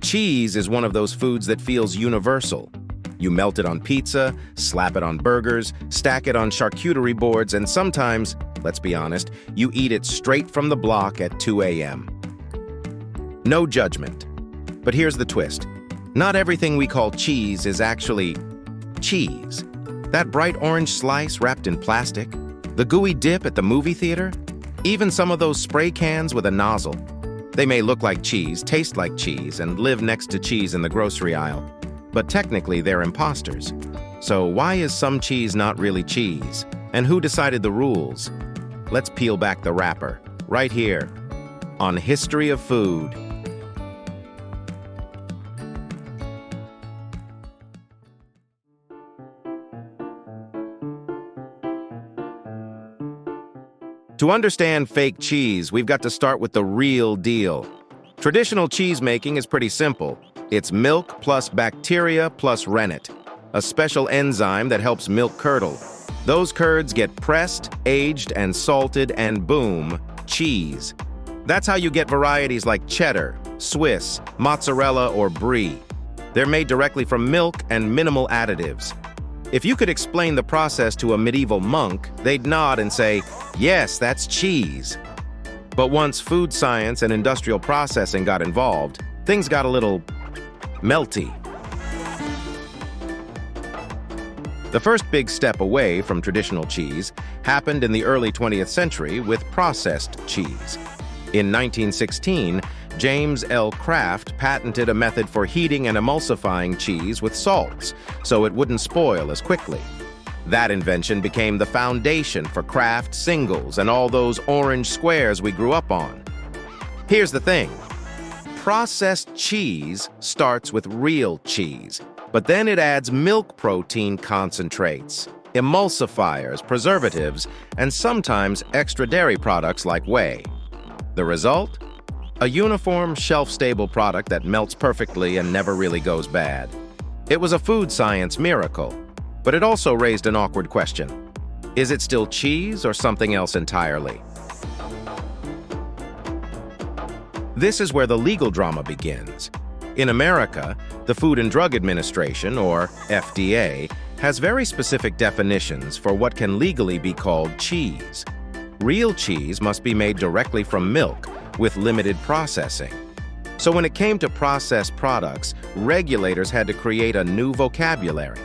Cheese is one of those foods that feels universal. You melt it on pizza, slap it on burgers, stack it on charcuterie boards, and sometimes, let's be honest, you eat it straight from the block at 2 a.m. No judgment. But here's the twist. Not everything we call cheese is actually cheese. That bright orange slice wrapped in plastic, the gooey dip at the movie theater, even some of those spray cans with a nozzle. They may look like cheese, taste like cheese, and live next to cheese in the grocery aisle. But technically, they're imposters. So why is some cheese not really cheese? And who decided the rules? Let's peel back the wrapper, right here, on History of Food. To understand fake cheese, we've got to start with the real deal. Traditional cheese making is pretty simple. It's milk plus bacteria plus rennet, a special enzyme that helps milk curdle. Those curds get pressed, aged, and salted, and boom, cheese. That's how you get varieties like cheddar, Swiss, mozzarella, or brie. They're made directly from milk and minimal additives. If you could explain the process to a medieval monk, they'd nod and say, "Yes, that's cheese." But once food science and industrial processing got involved, things got a little melty. The first big step away from traditional cheese happened in the early 20th century with processed cheese. In 1916, James L. Kraft patented a method for heating and emulsifying cheese with salts, so it wouldn't spoil as quickly. That invention became the foundation for Kraft Singles and all those orange squares we grew up on. Here's the thing. Processed cheese starts with real cheese, but then it adds milk protein concentrates, emulsifiers, preservatives, and sometimes extra dairy products like whey. The result? A uniform, shelf-stable product that melts perfectly and never really goes bad. It was a food science miracle, but it also raised an awkward question. Is it still cheese or something else entirely? This is where the legal drama begins. In America, the Food and Drug Administration, or FDA, has very specific definitions for what can legally be called cheese. Real cheese must be made directly from milk, with limited processing. So when it came to processed products, regulators had to create a new vocabulary.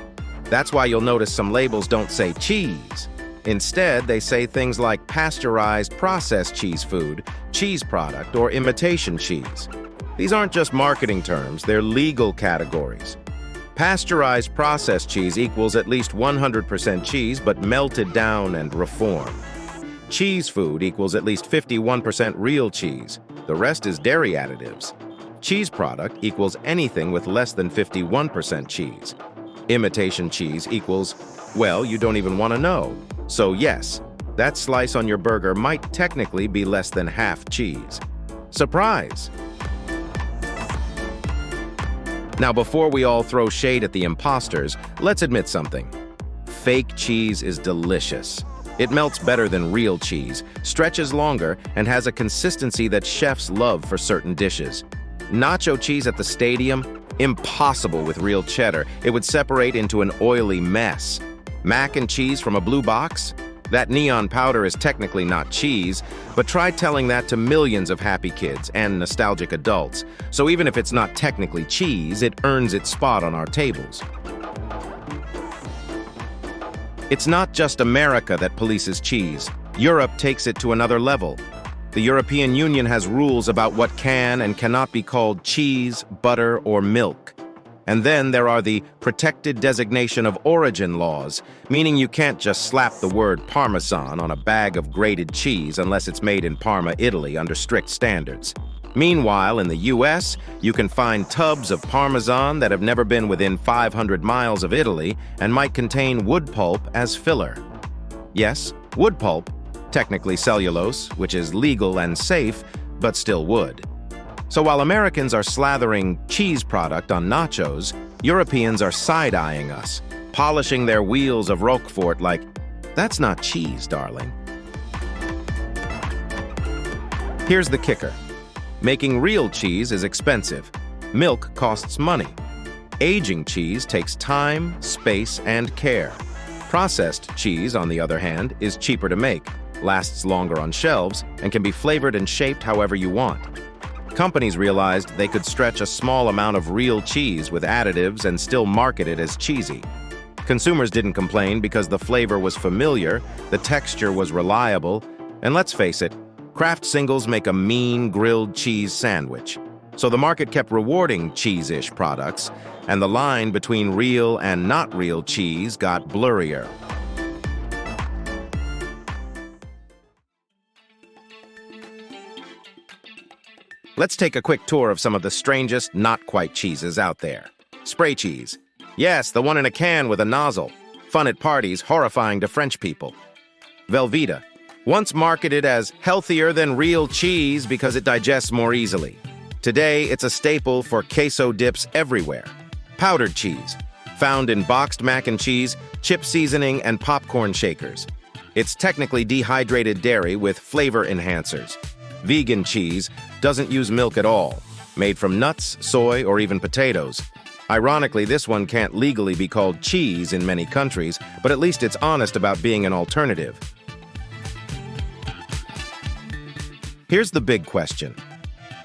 That's why you'll notice some labels don't say cheese. Instead, they say things like pasteurized processed cheese food, cheese product, or imitation cheese. These aren't just marketing terms, they're legal categories. Pasteurized processed cheese equals at least 100% cheese, but melted down and reformed. Cheese food equals at least 51% real cheese. The rest is dairy additives. Cheese product equals anything with less than 51% cheese. Imitation cheese equals, well, you don't even want to know. So yes, that slice on your burger might technically be less than half cheese. Surprise! Now, before we all throw shade at the imposters, let's admit something. Fake cheese is delicious. It melts better than real cheese, stretches longer, and has a consistency that chefs love for certain dishes. Nacho cheese at the stadium? Impossible with real cheddar. It would separate into an oily mess. Mac and cheese from a blue box? That neon powder is technically not cheese, but try telling that to millions of happy kids and nostalgic adults. So even if it's not technically cheese, it earns its spot on our tables. It's not just America that polices cheese. Europe takes it to another level. The European Union has rules about what can and cannot be called cheese, butter, or milk. And then there are the protected designation of origin laws, meaning you can't just slap the word Parmesan on a bag of grated cheese unless it's made in Parma, Italy, under strict standards. Meanwhile, in the US, you can find tubs of Parmesan that have never been within 500 miles of Italy and might contain wood pulp as filler. Yes, wood pulp, technically cellulose, which is legal and safe, but still wood. So while Americans are slathering cheese product on nachos, Europeans are side-eyeing us, polishing their wheels of Roquefort like, that's not cheese, darling. Here's the kicker. Making real cheese is expensive. Milk costs money. Aging cheese takes time, space, and care. Processed cheese, on the other hand, is cheaper to make, lasts longer on shelves, and can be flavored and shaped however you want. Companies realized they could stretch a small amount of real cheese with additives and still market it as cheesy. Consumers didn't complain because the flavor was familiar, the texture was reliable, and let's face it, Kraft Singles make a mean grilled cheese sandwich. So the market kept rewarding cheese-ish products, and the line between real and not real cheese got blurrier. Let's take a quick tour of some of the strangest not-quite cheeses out there. Spray cheese. Yes, the one in a can with a nozzle. Fun at parties, horrifying to French people. Velveeta. Once marketed as healthier than real cheese because it digests more easily. Today, it's a staple for queso dips everywhere. Powdered cheese. Found in boxed mac and cheese, chip seasoning, and popcorn shakers. It's technically dehydrated dairy with flavor enhancers. Vegan cheese doesn't use milk at all, made from nuts, soy, or even potatoes. Ironically, this one can't legally be called cheese in many countries, but at least it's honest about being an alternative. Here's the big question.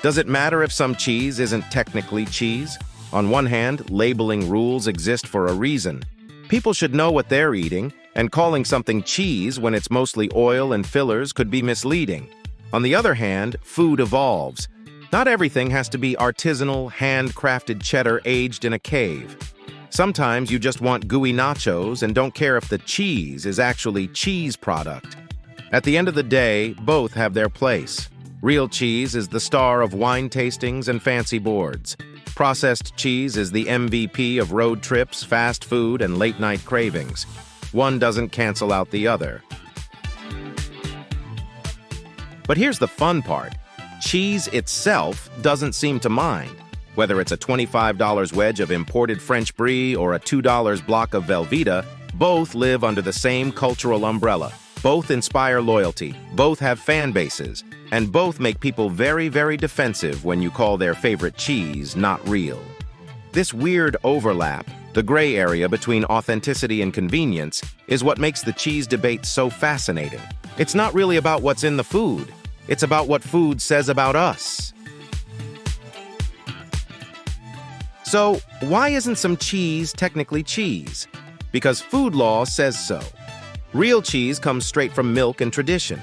Does it matter if some cheese isn't technically cheese? On one hand, labeling rules exist for a reason. People should know what they're eating, and calling something cheese when it's mostly oil and fillers could be misleading. On the other hand, food evolves. Not everything has to be artisanal, handcrafted cheddar aged in a cave. Sometimes you just want gooey nachos and don't care if the cheese is actually cheese product. At the end of the day, both have their place. Real cheese is the star of wine tastings and fancy boards. Processed cheese is the MVP of road trips, fast food, and late-night cravings. One doesn't cancel out the other. But here's the fun part. Cheese itself doesn't seem to mind. Whether it's a $25 wedge of imported French brie or a $2 block of Velveeta, both live under the same cultural umbrella. Both inspire loyalty, both have fan bases, and both make people very, very defensive when you call their favorite cheese not real. This weird overlap, the gray area between authenticity and convenience, is what makes the cheese debate so fascinating. It's not really about what's in the food. It's about what food says about us. So, why isn't some cheese technically cheese? Because food law says so. Real cheese comes straight from milk and tradition.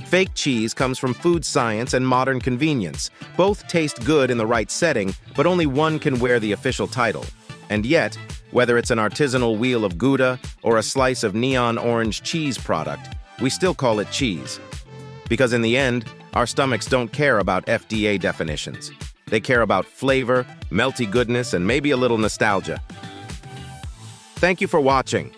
Fake cheese comes from food science and modern convenience. Both taste good in the right setting, but only one can wear the official title. And yet, whether it's an artisanal wheel of Gouda or a slice of neon orange cheese product, we still call it cheese. Because in the end, our stomachs don't care about FDA definitions. They care about flavor, melty goodness, and maybe a little nostalgia. Thank you for watching.